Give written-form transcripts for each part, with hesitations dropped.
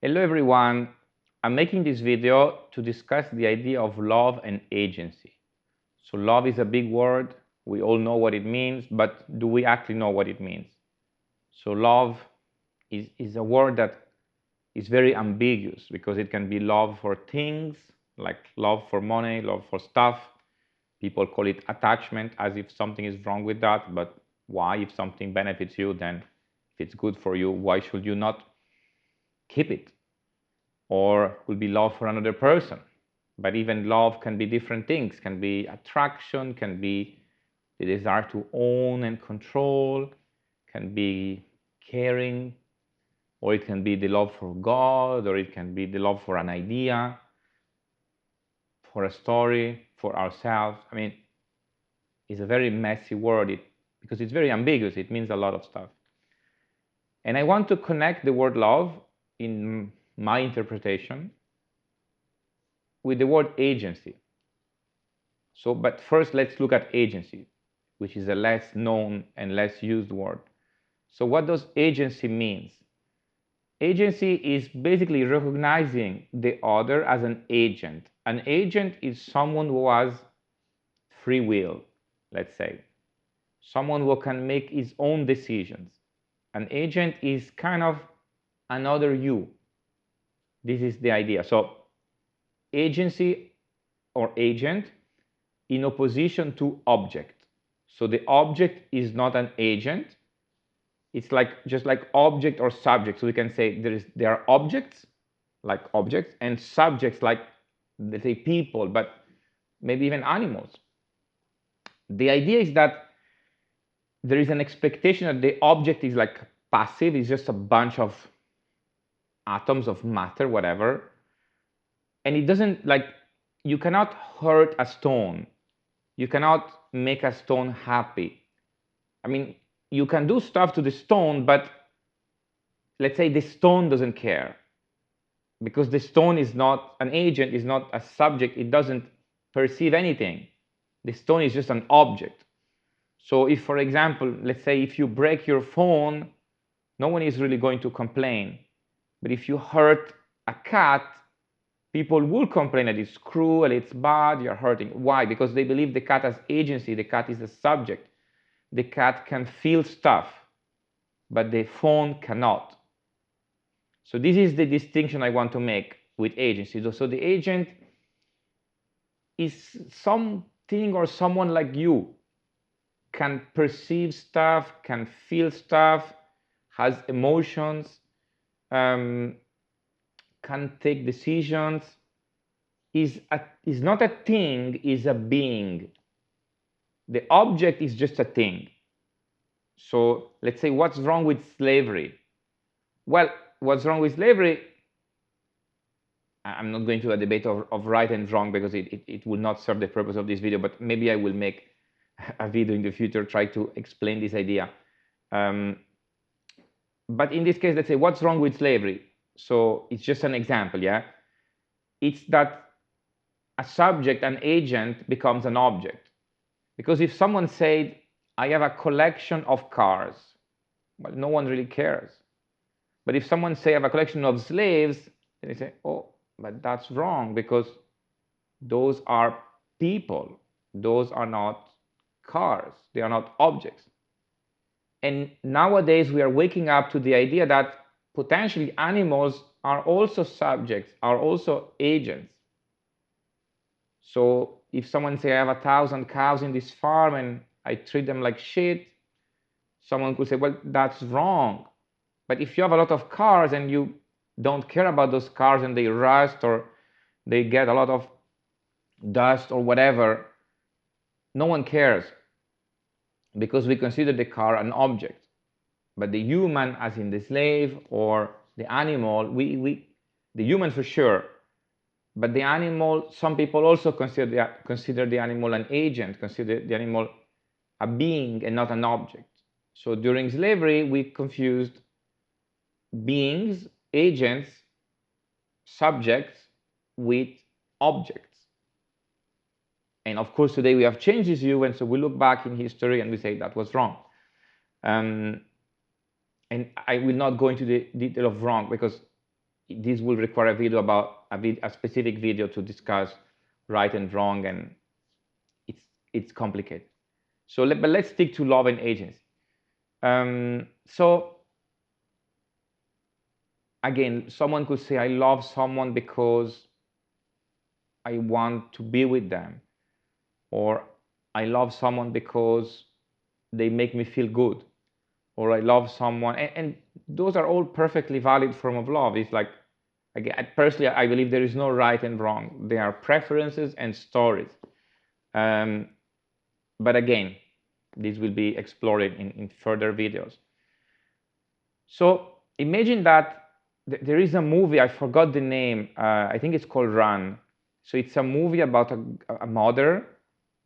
Hello everyone, I'm making this video to discuss the idea of love and agency. So love is a big word, we all know what it means, but do we actually know what it means? So love is a word that is very ambiguous because it can be love for things, like love for money, love for stuff. People call it attachment as if something is wrong with that, but why? If something benefits you, then if it's good for you, why should you not keep it? Or will be love for another person. But even love can be different things, can be attraction, can be the desire to own and control, can be caring, or it can be the love for God, or it can be the love for an idea, for a story, for ourselves. I mean, it's a very messy word because it's very ambiguous. It means a lot of stuff. And I want to connect the word love in my interpretation with the word agency. So, but first let's look at agency, which is a less known and less used word. So what does agency means? Agency is basically recognizing the other as an agent. An agent is someone who has free will, let's say. Someone who can make his own decisions. An agent is kind of another you. This is the idea. So agency or agent in opposition to object. So the object is not an agent. It's like just like object or subject. So we can say there are objects, like objects, and subjects like, let's say, people, but maybe even animals. The idea is that there is an expectation that the object is like passive, it's just a bunch of atoms of matter, whatever. And it doesn't, like, you cannot hurt a stone. You cannot make a stone happy. I mean, you can do stuff to the stone, but let's say the stone doesn't care. Because the stone is not an agent, is not a subject, it doesn't perceive anything. The stone is just an object. So if, for example, let's say if you break your phone, no one is really going to complain. But if you hurt a cat, people will complain that it's cruel, it's bad, you're hurting. Why? Because they believe the cat has agency, the cat is a subject. The cat can feel stuff, but the phone cannot. So this is the distinction I want to make with agency. So the agent is something or someone like you, can perceive stuff, can feel stuff, has emotions, can take decisions, is not a thing, is a being. The object is just a thing. So let's say, what's wrong with slavery? Well, what's wrong with slavery? I'm not going to a debate of right and wrong because it will not serve the purpose of this video, but maybe I will make a video in the future try to explain this idea. But in this case, let's say, what's wrong with slavery? So it's just an example, yeah? It's that a subject, an agent, becomes an object. Because if someone said, I have a collection of cars, well, no one really cares. But if someone say, I have a collection of slaves, then they say, oh, but that's wrong because those are people. Those are not cars. They are not objects. And nowadays we are waking up to the idea that potentially animals are also subjects, are also agents. So if someone say, I have 1,000 cows in this farm and I treat them like shit, someone could say, well, that's wrong. But if you have a lot of cars and you don't care about those cars and they rust or they get a lot of dust or whatever, no one cares because we consider the car an object. But the human, as in the slave or the animal, the human for sure, but the animal, some people also consider the animal an agent, consider the animal a being and not an object. So during slavery, we confused beings, agents, subjects with objects. And of course, today we have changed this view, and so we look back in history and we say that was wrong. And I will not go into the detail of wrong because this will require a video about a specific video to discuss right and wrong, and it's complicated. So but let's stick to love and agency. So again, someone could say, I love someone because I want to be with them, or I love someone because they make me feel good, or I love someone, and those are all perfectly valid form of love. It's like, again, personally, I believe there is no right and wrong. There are preferences and stories. But again, this will be explored in further videos. So imagine that there is a movie, I forgot the name, I think it's called Run. So it's a movie about a mother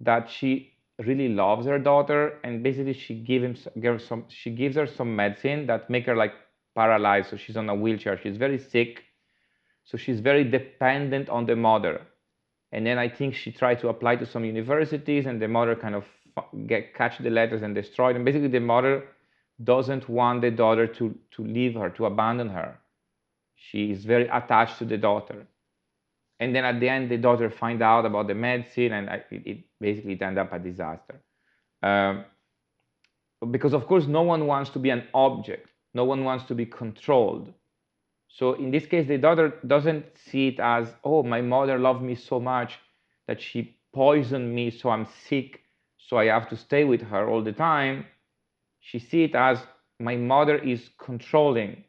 that she really loves her daughter, and basically she gives her some medicine that make her like paralyzed. So she's on a wheelchair, she's very sick, so she's very dependent on the mother. And then I think she tried to apply to some universities, and the mother kind of catch the letters and destroy them. Basically, the mother doesn't want the daughter to leave her, to abandon her. She is very attached to the daughter. And then at the end, the daughter finds out about the medicine, and it basically ended up a disaster. Because of course, no one wants to be an object. No one wants to be controlled. So in this case, the daughter doesn't see it as, oh, my mother loved me so much that she poisoned me, so I'm sick, so I have to stay with her all the time. She sees it as, my mother is controlling.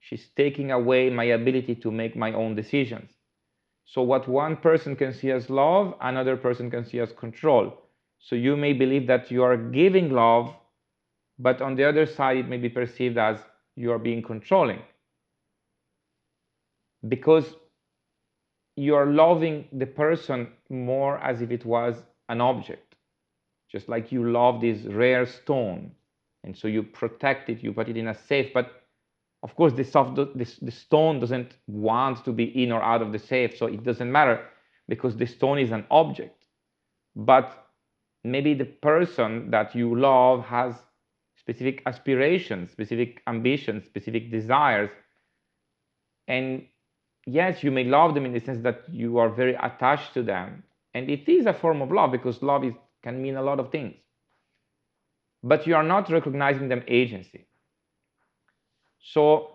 She's taking away my ability to make my own decisions. So what one person can see as love, another person can see as control. So you may believe that you are giving love, but on the other side, it may be perceived as you are being controlling, because you are loving the person more as if it was an object, just like you love this rare stone, and so you protect it, you put it in a safe. But of course, the stone doesn't want to be in or out of the safe, so it doesn't matter, because the stone is an object. But maybe the person that you love has specific aspirations, specific ambitions, specific desires, and yes, you may love them in the sense that you are very attached to them, and it is a form of love, because love can mean a lot of things, but you are not recognizing them agency. So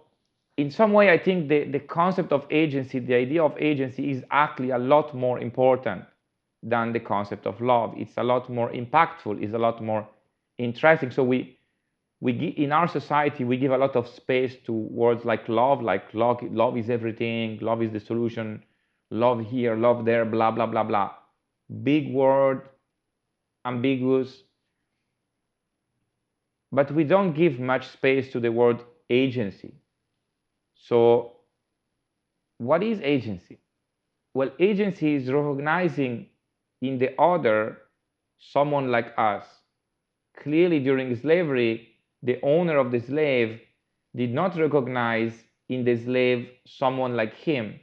in some way, I think the concept of agency, the idea of agency, is actually a lot more important than the concept of love. It's a lot more impactful, it's a lot more interesting. So in our society, we give a lot of space to words like love is everything, love is the solution, love here, love there, blah, blah, blah, blah. Big word, ambiguous. But we don't give much space to the word agency. So what is agency? Well, agency is recognizing in the other someone like us. Clearly, during slavery, the owner of the slave did not recognize in the slave someone like him.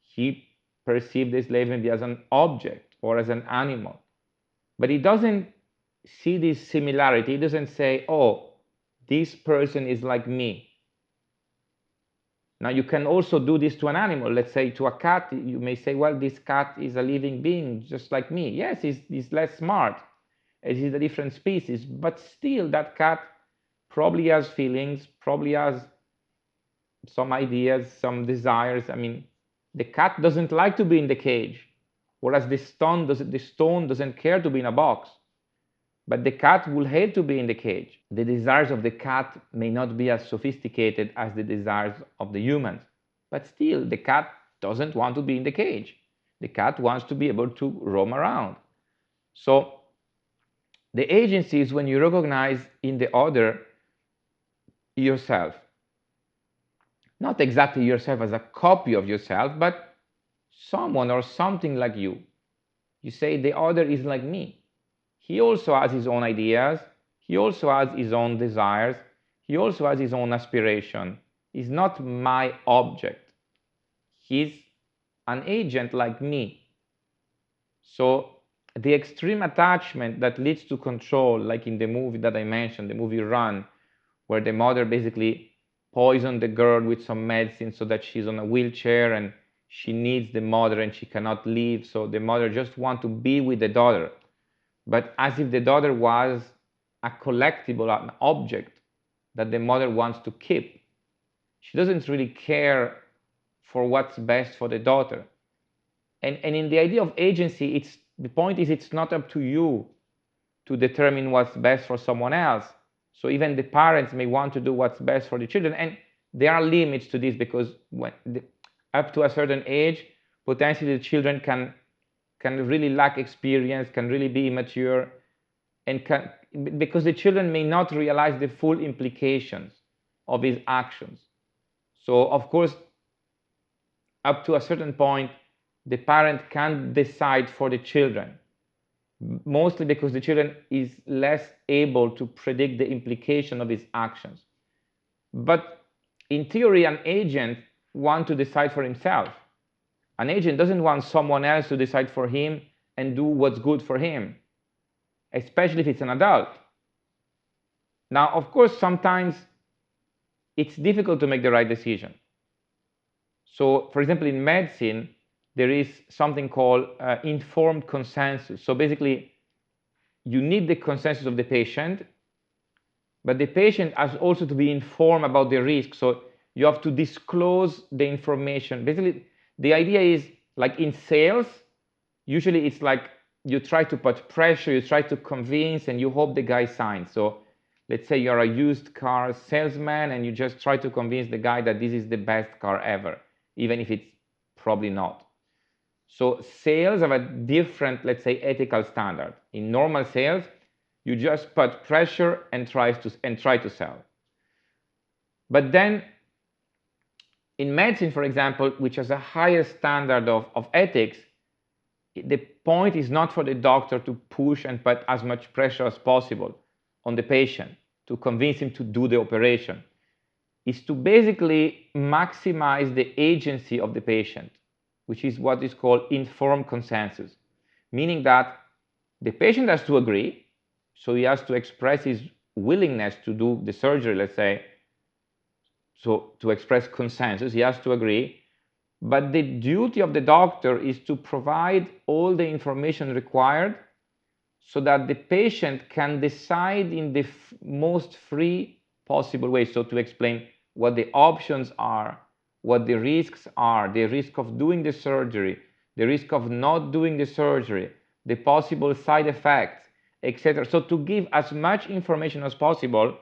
He perceived the slave maybe as an object or as an animal. But he doesn't see this similarity. He doesn't say, oh, this person is like me. Now, you can also do this to an animal. Let's say to a cat, you may say, well, this cat is a living being just like me. Yes, he's less smart. It is a different species, but still that cat probably has feelings, probably has some ideas, some desires. I mean, the cat doesn't like to be in the cage, whereas the stone doesn't care to be in a box. But the cat will hate to be in the cage. The desires of the cat may not be as sophisticated as the desires of the humans, but still the cat doesn't want to be in the cage. The cat wants to be able to roam around. So the agency is when you recognize in the other yourself. Not exactly yourself as a copy of yourself, but someone or something like you. You say the other is like me. He also has his own ideas. He also has his own desires. He also has his own aspiration. He's not my object. He's an agent like me. So the extreme attachment that leads to control, like in the movie that I mentioned, the movie Run, where the mother basically poison the girl with some medicine so that she's on a wheelchair and she needs the mother and she cannot leave, so the mother just wants to be with the daughter, but as if the daughter was a collectible, an object that the mother wants to keep. She doesn't really care for what's best for the daughter. And in the idea of agency, the point is it's not up to you to determine what's best for someone else. So even the parents may want to do what's best for the children, and there are limits to this, because up to a certain age, potentially the children can really lack experience, can really be immature, and because the children may not realize the full implications of his actions. So of course, up to a certain point, the parent can decide for the children, mostly because the children is less able to predict the implication of his actions. But in theory, an agent wants to decide for himself. An agent doesn't want someone else to decide for him and do what's good for him, especially if it's an adult. Now, of course, sometimes it's difficult to make the right decision. So, for example, in medicine, there is something called informed consensus. So basically, you need the consensus of the patient, but the patient has also to be informed about the risk. So you have to disclose the information. Basically, the idea is, like in sales, usually it's like you try to put pressure, you try to convince, and you hope the guy signs. So let's say you're a used car salesman and you just try to convince the guy that this is the best car ever, even if it's probably not. So sales have a different, let's say, ethical standard. In normal sales, you just put pressure and try to sell. But then in medicine, for example, which has a higher standard of ethics, the point is not for the doctor to push and put as much pressure as possible on the patient to convince him to do the operation. It's to basically maximize the agency of the patient, which is what is called informed consensus, meaning that the patient has to agree, so he has to express his willingness to do the surgery, let's say. So to express consensus, he has to agree, but the duty of the doctor is to provide all the information required so that the patient can decide in the most free possible way. So to explain what the options are, what the risks are, the risk of doing the surgery, the risk of not doing the surgery, the possible side effects, etc. So to give as much information as possible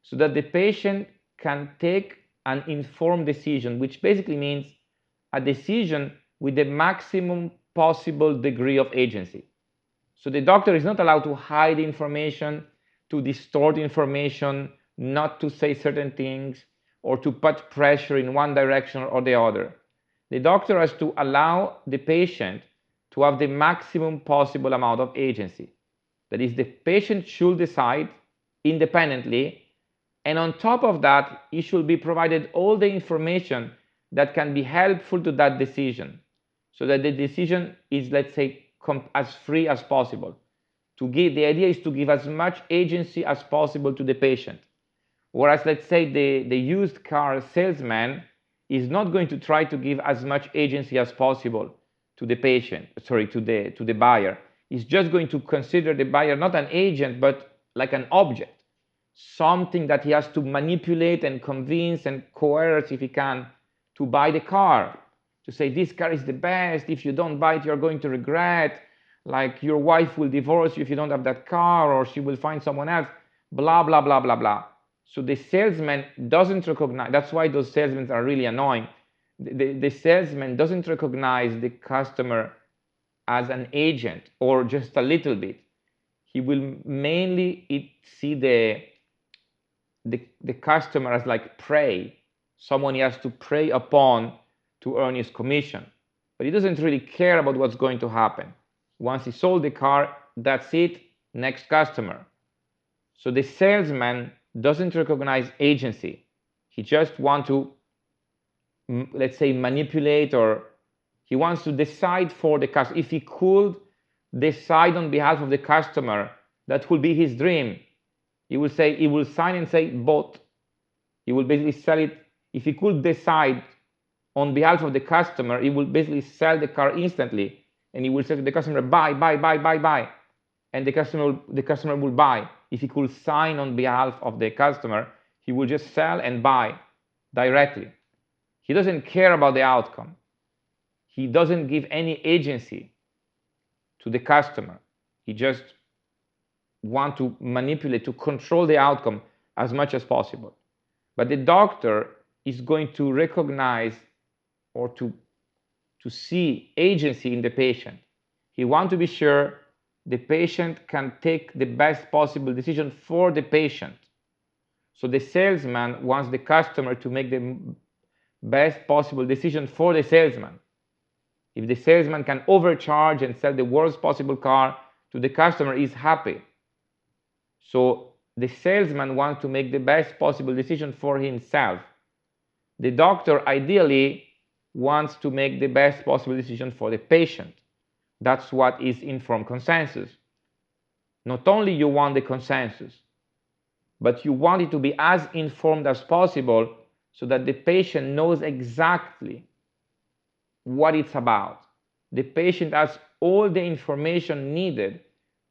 so that the patient can take an informed decision, which basically means a decision with the maximum possible degree of agency. So the doctor is not allowed to hide information, to distort information, not to say certain things, or to put pressure in one direction or the other. The doctor has to allow the patient to have the maximum possible amount of agency. That is, the patient should decide independently, and on top of that, he should be provided all the information that can be helpful to that decision, so that the decision is, let's say, as free as possible. The idea is to give as much agency as possible to the patient. Whereas, let's say, the used car salesman is not going to try to give as much agency as possible to the patient, to the buyer. He's just going to consider the buyer not an agent, but like an object, something that he has to manipulate and convince and coerce, if he can, to buy the car. To say, this car is the best, if you don't buy it, you're going to regret, like your wife will divorce you if you don't have that car, or she will find someone else, blah, blah, blah, blah, blah. So the salesman doesn't recognize, that's why those salesmen are really annoying. The salesman doesn't recognize the customer as an agent, or just a little bit. He will mainly see the customer as like prey, someone he has to prey upon to earn his commission. But he doesn't really care about what's going to happen. Once he sold the car, that's it, next customer. So the salesman doesn't recognize agency. He just wants to, let's say, manipulate, or he wants to decide for the customer. If he could decide on behalf of the customer, that would be his dream. He will sign and say, bought. He will basically sell it. If he could decide on behalf of the customer, he will basically sell the car instantly, and he will say to the customer, buy, buy, buy, buy, buy, and the customer will buy. If he could sign on behalf of the customer, he will just sell and buy directly. He doesn't care about the outcome. He doesn't give any agency to the customer. He just wants to manipulate, to control the outcome as much as possible. But the doctor is going to recognize or to see agency in the patient. He wants to be sure the patient can take the best possible decision for the patient. So the salesman wants the customer to make the best possible decision for the salesman. If the salesman can overcharge and sell the worst possible car to the customer, he's happy. So the salesman wants to make the best possible decision for himself. The doctor ideally wants to make the best possible decision for the patient. That's what is informed consensus. Not only you want the consensus, but you want it to be as informed as possible so that the patient knows exactly what it's about. The patient has all the information needed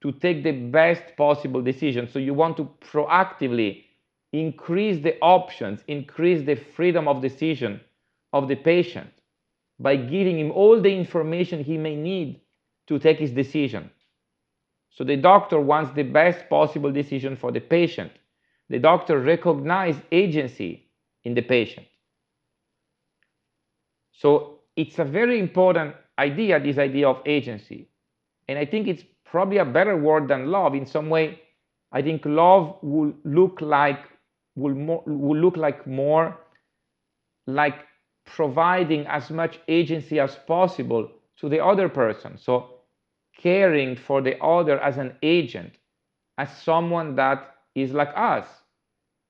to take the best possible decision. So you want to proactively increase the options, increase the freedom of decision of the patient by giving him all the information he may need to take his decision. So the doctor wants the best possible decision for the patient. The doctor recognizes agency in the patient. So it's a very important idea, this idea of agency. And I think it's probably a better word than love. In some way, I think love will look like more like providing as much agency as possible to the other person. So caring for the other as an agent, as someone that is like us,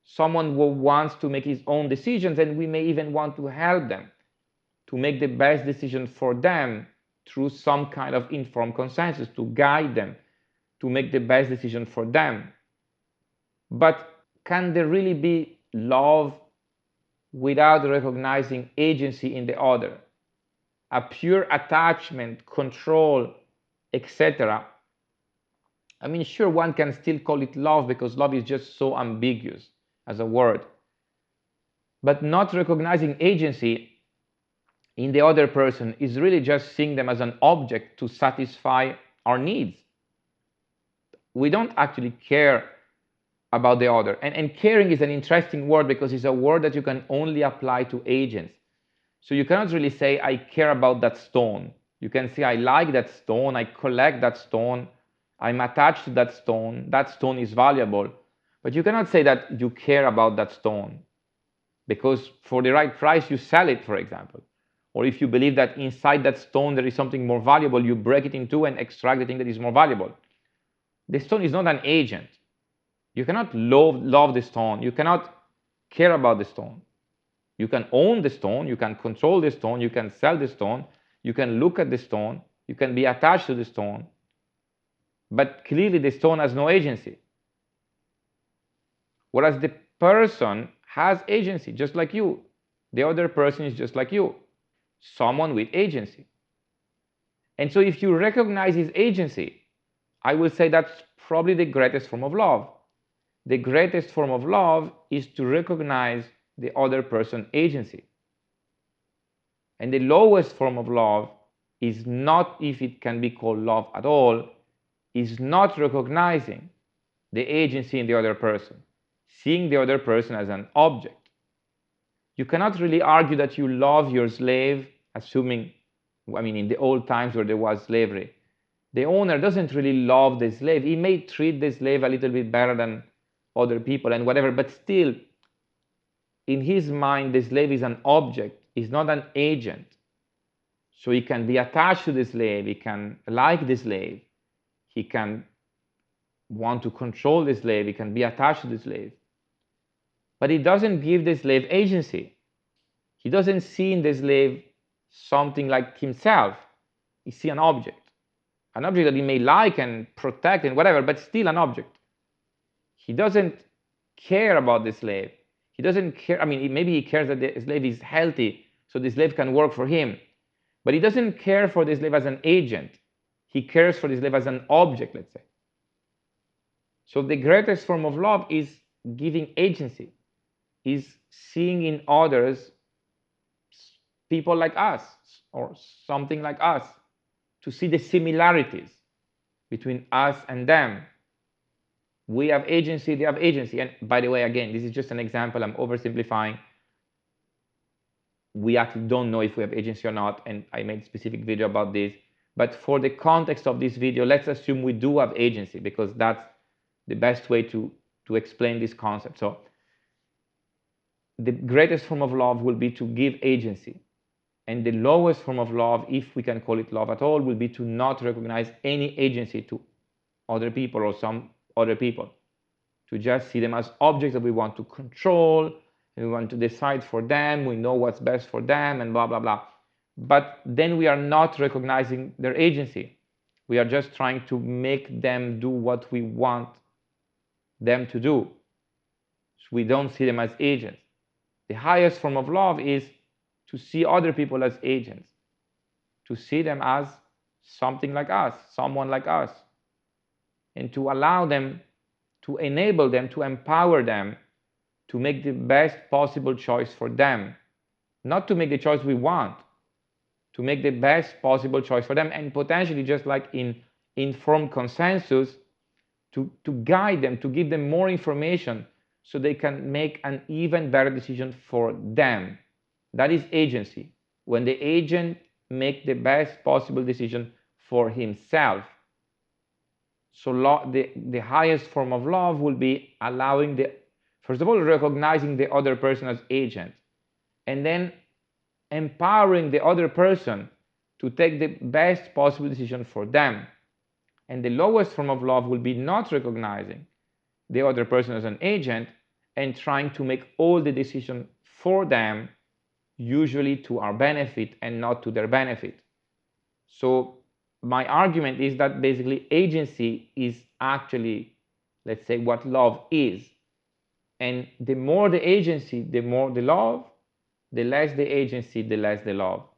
someone who wants to make his own decisions, and we may even want to help them to make the best decision for them through some kind of informed consensus, to guide them to make the best decision for them. But can there really be love without recognizing agency in the other? A pure attachment, control, etc. I mean, sure, one can still call it love because love is just so ambiguous as a word. But not recognizing agency in the other person is really just seeing them as an object to satisfy our needs. We don't actually care about the other. And caring is an interesting word because it's a word that you can only apply to agents. So you cannot really say, I care about that stone. You can say, I like that stone, I collect that stone, I'm attached to that stone is valuable. But you cannot say that you care about that stone because for the right price you sell it, for example. Or if you believe that inside that stone there is something more valuable, you break it in two and extract the thing that is more valuable. The stone is not an agent. You cannot love the stone. You cannot care about the stone. You can own the stone, you can control the stone, you can sell the stone, you can look at the stone, you can be attached to the stone, but clearly the stone has no agency. Whereas the person has agency, just like you. The other person is just like you, someone with agency. And so if you recognize his agency, I will say that's probably the greatest form of love. The greatest form of love is to recognize the other person's agency. And the lowest form of love is not, if it can be called love at all, is not recognizing the agency in the other person, seeing the other person as an object. You cannot really argue that you love your slave, assuming, in the old times where there was slavery, the owner doesn't really love the slave. He may treat the slave a little bit better than other people and whatever, but still, in his mind, the slave is an object, is not an agent. So he can be attached to the slave, he can like the slave, he can want to control the slave, he can be attached to the slave. But he doesn't give the slave agency. He doesn't see in the slave something like himself. He sees an object that he may like and protect and whatever, but still an object. He doesn't care about the slave. He doesn't care. I mean, maybe he cares that the slave is healthy so the slave can work for him, but he doesn't care for the slave as an agent. He cares for the slave as an object, let's say. So the greatest form of love is giving agency, is seeing in others people like us or something like us, to see the similarities between us and them. We have agency, they have agency. And by the way, again, this is just an example. I'm oversimplifying. We actually don't know if we have agency or not, and I made a specific video about this. But for the context of this video, let's assume we do have agency, because that's the best way to explain this concept. So the greatest form of love will be to give agency. And the lowest form of love, if we can call it love at all, will be to not recognize any agency to other people or some other people. To just see them as objects that we want to control, and we want to decide for them, we know what's best for them, and blah, blah, blah. But then we are not recognizing their agency. We are just trying to make them do what we want them to do. So we don't see them as agents. The highest form of love is to see other people as agents, to see them as something like us, someone like us, and to allow them, to enable them, to empower them to make the best possible choice for them. Not to make the choice we want, to make the best possible choice for them, and potentially, just like in informed consensus, to guide them, to give them more information so they can make an even better decision for them. That is agency. When the agent makes the best possible decision for himself. So the highest form of love will be allowing first of all, recognizing the other person as agent, and then empowering the other person to take the best possible decision for them. And the lowest form of love will be not recognizing the other person as an agent and trying to make all the decisions for them, usually to our benefit and not to their benefit. So my argument is that basically agency is actually, let's say, what love is. And the more the agency, the more the love. The less the agency, the less the love.